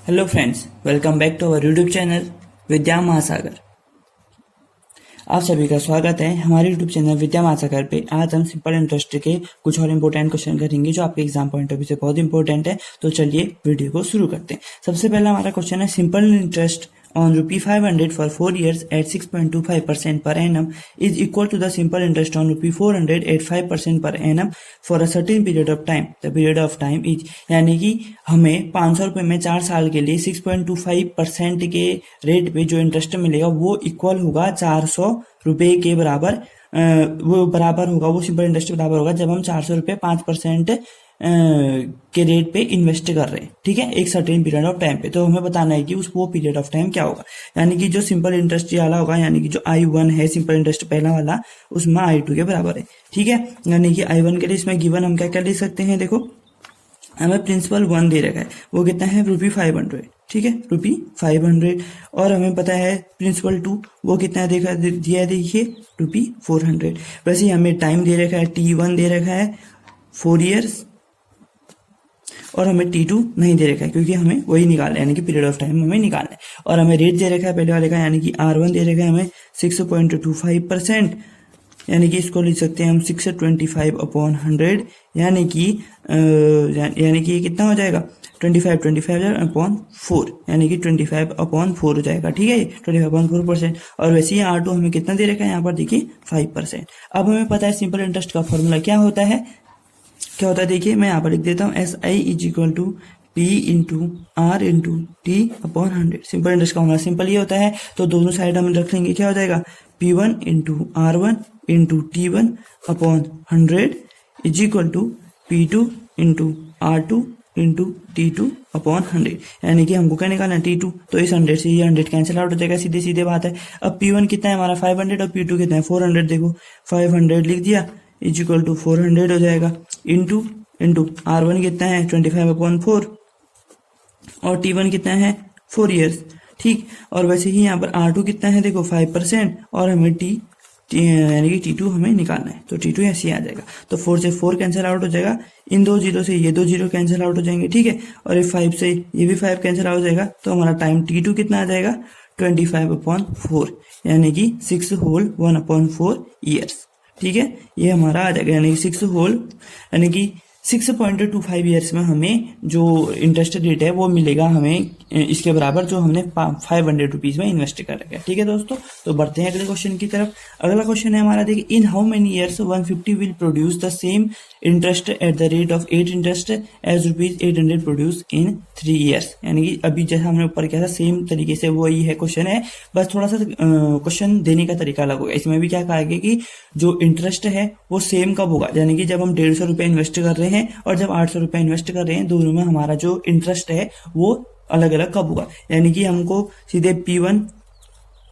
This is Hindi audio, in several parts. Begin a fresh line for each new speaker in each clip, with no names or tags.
Hello friends, welcome back to our YouTube channel Vidya Mahasagar. आप सभी का स्वागत है हमारे यूट्यूब चैनल विद्या महासागर पे। आज हम सिंपल इंटरेस्ट के कुछ और इम्पोर्टेंट क्वेश्चन करेंगे जो आपके एग्जाम पॉइंट ऑफ व्यू से बहुत इंपॉर्टेंट है। तो चलिए वीडियो को शुरू करते हैं। सबसे पहला हमारा क्वेश्चन है, simple interest on rupee 500 for 4 years at 6.25% per annum is equal to the simple interest on rupee 400 at 5% per annum for a certain period of time. The period of time is, यानी कि हमें 500 रुपए में 4 साल के लिए 6.25% के रेट पे जो इंटरेस्ट मिलेगा वो इक्वल होगा 400 रुपए के बराबर। वो सिंपल इंटरेस्ट बराबर होगा जब हम 400 रुपए 5% के रेट पे इन्वेस्ट कर रहे हैं, ठीक है, एक सर्टेन पीरियड ऑफ टाइम पे। तो हमें बताना है कि वो पीरियड ऑफ टाइम क्या होगा। यानी कि जो सिंपल इंटरेस्ट वाला होगा, यानी कि जो I1 है सिंपल इंटरेस्ट पहला वाला, उसमें I2 के बराबर है, ठीक है। यानी कि I1 के लिए इसमें गिवन हम क्या क्या ले सकते हैं। देखो, हमें प्रिंसिपल 1 दे रखा है, वो कितना है रूपी 500, ठीक है, रूपी 500। और हमें पता है प्रिंसिपल 2 वो कितना है दिया है, देखिए रूपी 400। वैसे ही हमें टाइम दे रखा है, T1 दे रखा है 4 ईयर्स, और हमें T2 नहीं दे रखा है क्योंकि हमें वही निकालना है, यानी कि पीरियड ऑफ टाइम हमें निकालना है। और हमें रेट दे रखा है पहले वाले का, यानी कि R1 दे रखा है हमें 6.25%, यानी कि इसको लिख सकते हैं हम 625/100, यानी कि ये कितना हो जाएगा 25/4, यानी कि 25/4 हो जाएगा, ठीक है, 25/4%। और वैसे ही R2 हमें कितना दे रखा है, यहाँ पर देखिए 5%। अब हमें पता है सिंपल इंटरेस्ट का फॉर्मूला क्या होता है, देखिए मैं यहाँ पर लिख देता हूँ, SI = P × R × T/100। Simple interest का फॉर्मूला सिंपल ये होता है, तो दोनों साइड हम रख लेंगे, क्या हो जाएगा P1 × R1 × T1/100 = P2 × R2 × T2/100। यानी कि हमको क्या निकालना है, T2। तो इस 100 से ये 100 कैंसिल आउट हो जाएगा, सीधे सीधे बात है। अब P1 कितना है हमारा 500 और P2 कितना है 400। देखो 500 लिख दिया = 400 हो जाएगा, इंटू R1 कितना है 25/4 और T1 कितना है 4 ईयर्स, ठीक। और वैसे ही यहाँ पर R2 कितना है, देखो 5%, और हमें यानी कि T2 हमें निकालना है, तो T2 ऐसे ही आ जाएगा। तो 4 से 4 कैंसिल आउट हो जाएगा, इन 2 जीरो से ये 2 जीरो कैंसिल आउट हो जाएंगे, ठीक है। और ये 5 से ये भी 5 कैंसिल आउट हो जाएगा, तो हमारा टाइम T2 कितना आ जाएगा 25/4, यानी कि 6 होल 1/4 ईयर्स, ठीक है। ये हमारा आ जाएगा, यानी कि 6.25 ईयर्स में हमें जो इंटरेस्ट रेट है वो मिलेगा हमें इसके बराबर जो हमने 500 रुपीज में इन्वेस्ट कर रखा है, ठीक है दोस्तों। तो बढ़ते हैं अगले क्वेश्चन की तरफ। अगला क्वेश्चन है हमारा, देखिए, in how many years 150 will produce the same interest at the rate of 8 interest as rupees 800 produce in 3 years. यानी कि अभी जैसा हमने ऊपर किया था सेम तरीके से वही है क्वेश्चन है, बस थोड़ा सा क्वेश्चन देने का तरीका अलग होगा। इसमें भी क्या कहा गया कि जो इंटरेस्ट है वो सेम कब होगा, यानी कि जब हम 150 रुपये इन्वेस्ट कर रहे हैं और जब 800 रुपये इन्वेस्ट कर रहे हैं, दोनों में हमारा जो इंटरेस्ट है वो अलग अलग कब होगा। यानी कि हमको सीधे P1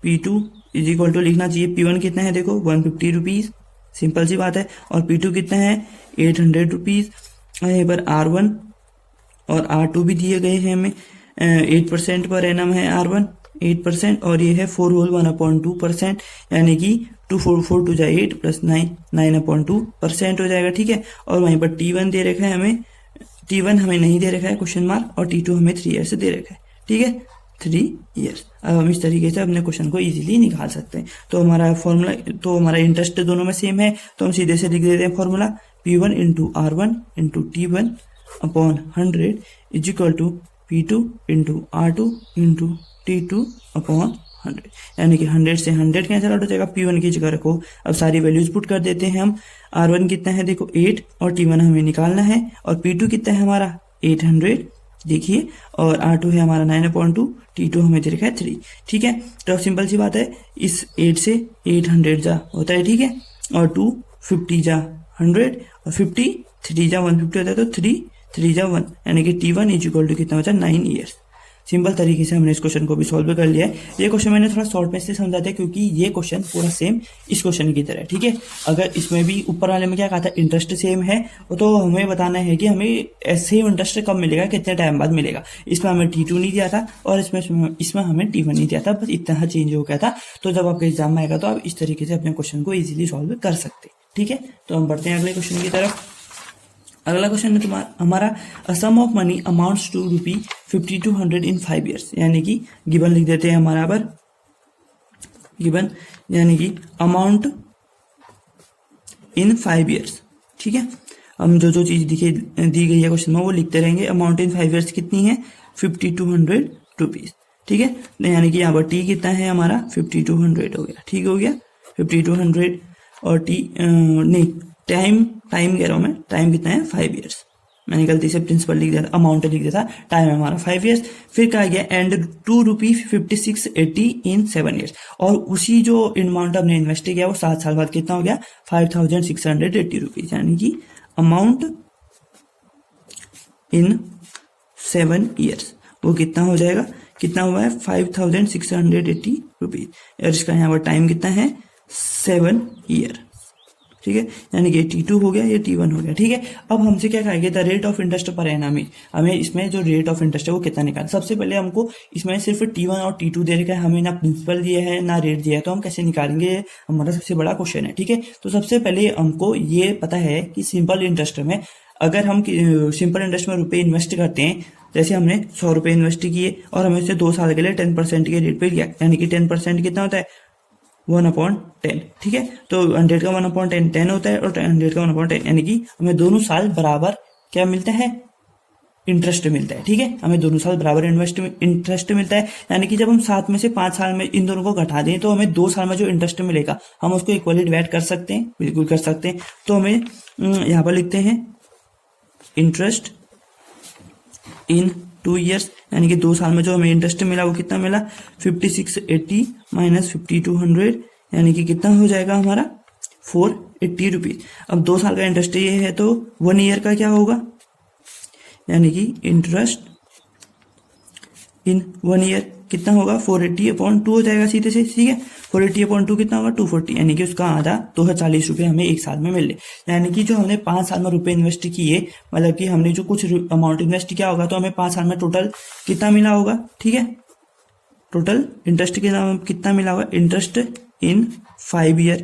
P2 = लिखना चाहिए। P1 कितना है, देखो 150 रुपीज, सिंपल सी बात है, और P2 कितना है 800 रुपीज। यहाँ पर R1 और R2 भी दिए गए हैं हमें, 8% पर एनम है R1 8%, और ये है 4 होल 1/2%, यानी कि 2 4 4 2 8 + 9 9/2% हो जाएगा, ठीक है। और वहीं पर T1 दे रखा है हमें, T1 हमें नहीं दे रखा है क्वेश्चन मार्क, और T2 हमें 3 ईयर्स दे रखा है, ठीक है, 3 ईयर्स। अब हम इस तरीके से अपने क्वेश्चन को इजीली निकाल सकते हैं। तो हमारा फॉर्मूला, तो हमारा इंटरेस्ट दोनों में सेम है, तो हम सीधे से लिख देते हैं formula, P1 × R1 × T1/100 = P2 × R2 × T2/100, यानी कि 100 से 100 कैंसिल आउट हो जाएगा। P1 की जगह रखो, अब सारी वैल्यूज पुट कर देते हैं हम। R1 कितना है, देखो 8, और T1 हमें निकालना है, और P2 कितना है हमारा 800, देखिए, और R2 है हमारा 9/2, T2 हमें दे रखा है 3, ठीक है। तो सिंपल सी बात है, इस 8 से 800 जा होता है, ठीक है, और 250 जा 100, और 50 3 जा 150 होता है, तो 3 3 जा 1, यानी कि T1 = कितना होता है 9 ईयर्स। सिंपल तरीके से हमने इस क्वेश्चन को भी सॉल्व कर लिया है। ये क्वेश्चन मैंने थोड़ा शॉर्ट में से समझा था क्योंकि ये क्वेश्चन पूरा सेम इस क्वेश्चन की तरह है, ठीक है। अगर इसमें भी ऊपर वाले में क्या कहा था, इंटरेस्ट सेम है, तो हमें बताना है कि हमें सेम इंटरेस्ट कब मिलेगा, कितने टाइम बाद मिलेगा। इसमें हमें T2 नहीं दिया था और इसमें हमें T1 नहीं दिया था, बस इतना चेंज हो गया था। तो जब आपके एग्जाम में आएगा तो आप इस तरीके से अपने क्वेश्चन को ईजिली सॉल्व कर सकते, ठीक है। तो हम बढ़ते हैं अगले क्वेश्चन की तरफ। अगला क्वेश्चन है तुम्हारा हमारा sum of money amounts to ₹5200 in 5 years, यानी कि गिवन लिख देते हैं हमारा पर गिवन, यानी कि अमाउंट इन 5 years। ठीक है, हम जो चीज दी गई है क्वेश्चन में वो लिखते रहेंगे। अमाउंट इन 5 years कितनी है? ₹5200। ठीक है, यानी कि यहाँ पर टी कितना है हमारा? 5200 हो गया। ठीक हो गया, 5200 और टी नहीं टाइम कह रहा हूं मैं, टाइम कितना है? 5 years। मैंने गलती से प्रिंसिपल लिख दिया था, अमाउंट लिख दिया था, टाइम है हमारा 5 years। फिर कहा गया एंड ₹25680 इन 7 years, और उसी जो अमाउंट हमने इन्वेस्ट किया वो 7 साल बाद कितना हो गया? ₹5680, यानी कि अमाउंट इन 7 years वो कितना हो जाएगा? कितना हुआ है? ₹5680। और इसका यहाँ पर टाइम कितना है? 7 year। ठीक है, यानी कि T2 हो गया, ये T1 हो गया। ठीक है, अब हमसे क्या कहेगा? The rate of interest per annum. हमें इसमें जो रेट ऑफ इंटरेस्ट है वो कितना निकालना। सबसे पहले हमको इसमें सिर्फ T1 और T2 दे रखा है, हमें ना प्रिंसिपल दिया है ना रेट दिया है, तो हम कैसे निकालेंगे? हमारा सबसे बड़ा क्वेश्चन है। ठीक है, तो सबसे पहले हमको ये पता है कि सिंपल इंटरेस्ट में अगर हम सिंपल इंटरेस्ट में रुपए इन्वेस्ट करते हैं, जैसे हमने 100 रुपए इन्वेस्ट किए और हमें उसे 2 साल के लिए 10% के रेट पे लिया, यानी कि 10% कितना होता है? 1/10। ठीक है, तो 100 का 1/10 10 होता है, और 100 का 1/10, यानी कि हमें दोनों साल बराबर क्या मिलता है? इंटरेस्ट मिलता है। ठीक है, हमें दोनों साल बराबर इंटरेस्ट मिलता है, यानी कि जब हम 7 में से 5 साल में इन दोनों को घटा दें तो हमें 2 साल में जो इंटरेस्ट मिलेगा हम उसको इक्वली डिवाइड कर सकते हैं, बिल्कुल कर सकते हैं। तो हमें यहाँ पर लिखते हैं इंटरेस्ट इन 2 years, यानी कि 2 साल में जो हमें इंटरेस्ट मिला वो कितना मिला? 5680 माइनस 5200, यानी कि कितना हो जाएगा हमारा? ₹480। अब 2 साल का इंटरेस्ट ये है तो 1 year का क्या होगा? यानी कि इंटरेस्ट इन 1 year कितना होगा? 480/2 हो जाएगा सीधे से। ठीक है, 480/2 कितना होगा? 240, यानी कि उसका आधा 240 रुपए हमें 1 साल में मिल रहे। यानी कि जो हमने 5 साल में रुपए इन्वेस्ट किए, मतलब कि हमने जो कुछ अमाउंट इन्वेस्ट किया होगा तो हमें 5 साल में टोटल कितना मिला होगा? ठीक है, टोटल इंटरेस्ट कितना मिला होगा? इंटरेस्ट इन 5 year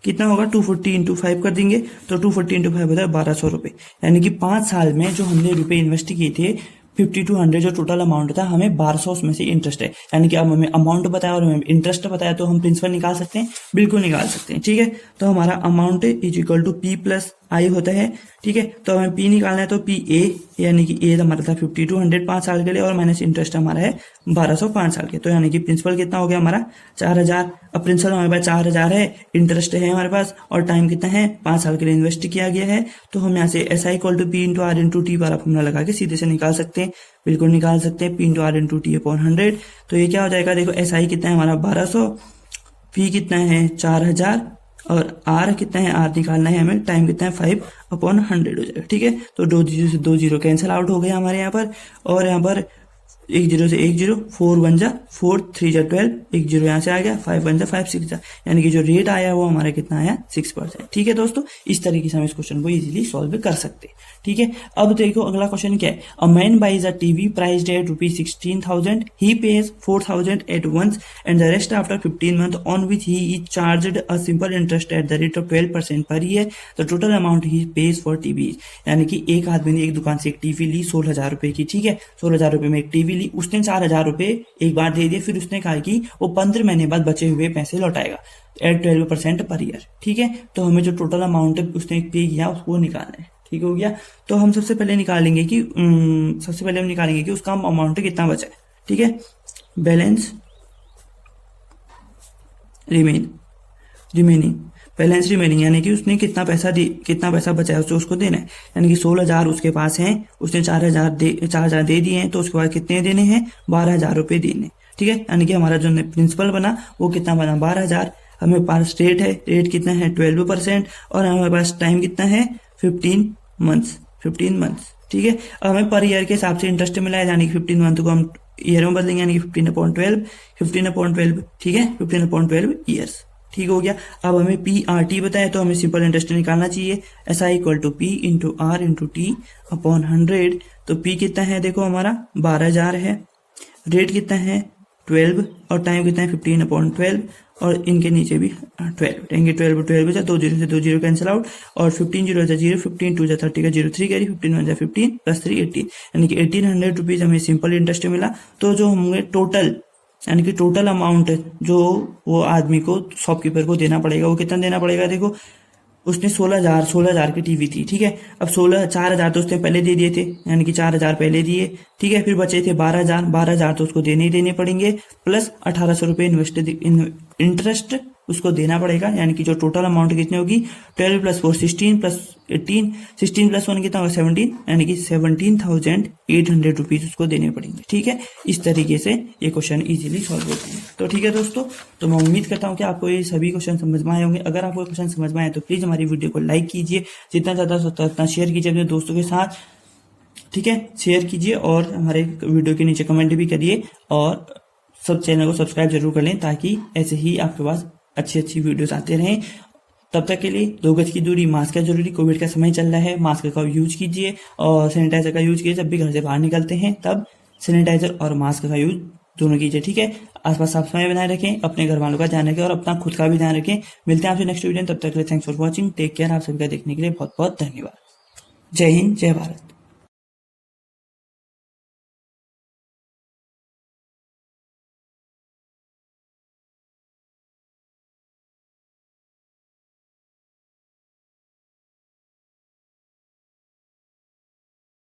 कितना होगा? 240 इंटू 5 कर देंगे तो 240 इंटू 5 होता है 1200 रुपए, यानी कि 5 साल में जो हमने रुपए इन्वेस्ट किए थे 5200 जो टोटल अमाउंट था, हमें 1200 उसमें से इंटरेस्ट है। यानी कि अब हमें अमाउंट बताया और हमें इंटरेस्ट बताया तो हम प्रिंसिपल निकाल सकते हैं, बिल्कुल निकाल सकते हैं। ठीक है, तो हमारा amount is equal to P plus I होता है। ठीक है, तो हमें P निकालना है तो P A, यानी कि A हमारा था 5200 5 साल के लिए, और माइनस इंटरेस्ट हमारा है 1200 5 साल के, तो यानी कि प्रिंसिपल कितना हो गया हमारा? 4000। अब प्रिंसिपल हमारे पास 4000 है, इंटरेस्ट है हमारे पास, और टाइम कितना है? 5 साल के लिए इन्वेस्ट किया गया है, तो हम यहाँ से SI equal to P into R into T वाला फॉर्मूला लगा के सीधे से निकाल सकते हैं, बिल्कुल निकाल सकते हैं। P into R into T/100, तो ये क्या हो जाएगा? देखो SI कितना है हमारा? 1200, P कितना है? 4000, और R कितना है? R निकालना है हमें, टाइम कितना है? 5/100 हो जाएगा। ठीक है, तो 2 जीरो से 2 जीरो कैंसिल आउट हो गया हमारे यहाँ पर, और यहाँ पर 1 0 से 1 0, 4 1 जा 4, 3 जा 12, 1 0 यहाँ से आ गया, 5 1 जा 5, 6 जा, यानी कि जो रेट आया वो हमारा कितना आया? 6%। ठीक है दोस्तों, इस तरीके से हम इस क्वेश्चन को इजीली सॉल्व कर सकते हैं। ठीक है, अब देखो अगला क्वेश्चन क्या है? A man buys a TV priced at ₹16,000, he pays 4,000 at once and the rest after 15 months, on which he is charged a simple interest at the rate of 12% per year. The total amount he pays for TV, यानी कि एक आदमी ने एक दुकान से एक टीवी ली 16,000 रुपए की। ठीक है, 16,000 रुपए में एक टीवी ली, उसने 4,000 रुपए एक बार दे दिए, फिर उसने कहा कि वो 15 महीने बाद बचे हुए पैसे लौटाएगा एट 12% पर ईयर। ठीक है, तो हमें जो टोटल अमाउंट उसने पे किया उसको निकालना है। ठीक हो गया, तो हम सबसे पहले निकालेंगे कि उसका अमाउंट कितना बचा है। ठीक है, बैलेंस रिमेनिंग बैलेंस रिमेनिंग, यानी कि उसने कितना पैसा बचा है उसको देना है। यानी कि 16,000 उसके पास है, उसने 4,000 दे दिए हैं, तो उसके बाद कितने देने हैं? 12,000 रुपए देने। ठीक है, यानी कि हमारा जो प्रिंसिपल बना वो कितना बना? 12,000। हमें पास रेट है, रेट कितना है? 12%, और हमारे पास टाइम कितना है? 15 मंथ्स। ठीक है, अब हमें पर ईयर के हिसाब से इंटरेस्ट मिला है, यानी कि 15 मंथ को हम ईयर में बदलेंगे, यानी कि 15/12। ठीक है, 15/12 ईयर्स। ठीक हो गया, अब हमें PRT बताया तो हमें सिंपल इंटरेस्ट निकालना चाहिए। SI equal to P into R into T/100, तो P कितना है? देखो हमारा 12,000 है, रेट कितना है? 12 और टाइम कितना है 15/12 और इनके नीचे भी 12 इनके 12 बचा, 2 जीरो से 2 जीरो कैंसिल आउट और 15 जीरो 0, 15 2 30 का 0 3 कैरी, 15 1 15 प्लस 3 18 यानी कि 1800 रुपीज हमें सिंपल इंटरेस्ट मिला। तो जो हमें टोटल यानी कि टोटल अमाउंट जो वो आदमी को शॉपकीपर को देना पड़ेगा वो कितना देना पड़ेगा, देखो उसने 16,000 की टीवी थी, ठीक है। अब 4,000 तो उसने पहले दे दिए थे, यानी कि 4,000 पहले दिए, ठीक है। फिर बचे थे 12,000 तो उसको देने ही देने पड़ेंगे, प्लस 1,800 रुपये इंटरेस्ट उसको देना पड़ेगा, यानी कि जो टोटल अमाउंट कितनी होगी 12 + 4 16 + 18 16 + 1 कितना होगा 17, यानी कि 17,800 रुपीज उसको देने पड़ेंगे, ठीक है। इस तरीके से ये क्वेश्चन इजीली सॉल्व होते हैं। तो ठीक है दोस्तों, तो मैं उम्मीद करता हूँ कि आपको ये सभी क्वेश्चन समझ में आए होंगे। अगर आपको क्वेश्चन समझ में आए तो प्लीज हमारी वीडियो को लाइक कीजिए, जितना ज्यादा हो सकता है उतना शेयर कीजिए अपने दोस्तों के साथ, ठीक है। शेयर कीजिए और हमारे वीडियो के नीचे कमेंट भी करिए और सब चैनल को सब्सक्राइब जरूर कर लें, ताकि ऐसे ही आपके पास अच्छी वीडियोस आते रहें। तब तक के लिए 2 गज की दूरी, मास्क का जरूरी, कोविड का समय चल रहा है, मास्क का यूज कीजिए और सैनिटाइजर का यूज कीजिए। जब भी घर से बाहर निकलते हैं तब सैनिटाइजर और मास्क का यूज दोनों कीजिए, ठीक है। आसपास साफ सफाई बनाए रखें, अपने घर वालों का ध्यान रखें और अपना खुद का भी ध्यान रखें। मिलते हैं आपसे नेक्स्ट वीडियो, तब तक के लिए thanks for watching, take care. आप सभी का देखने के लिए बहुत बहुत धन्यवाद। जय हिंद, जय भारत।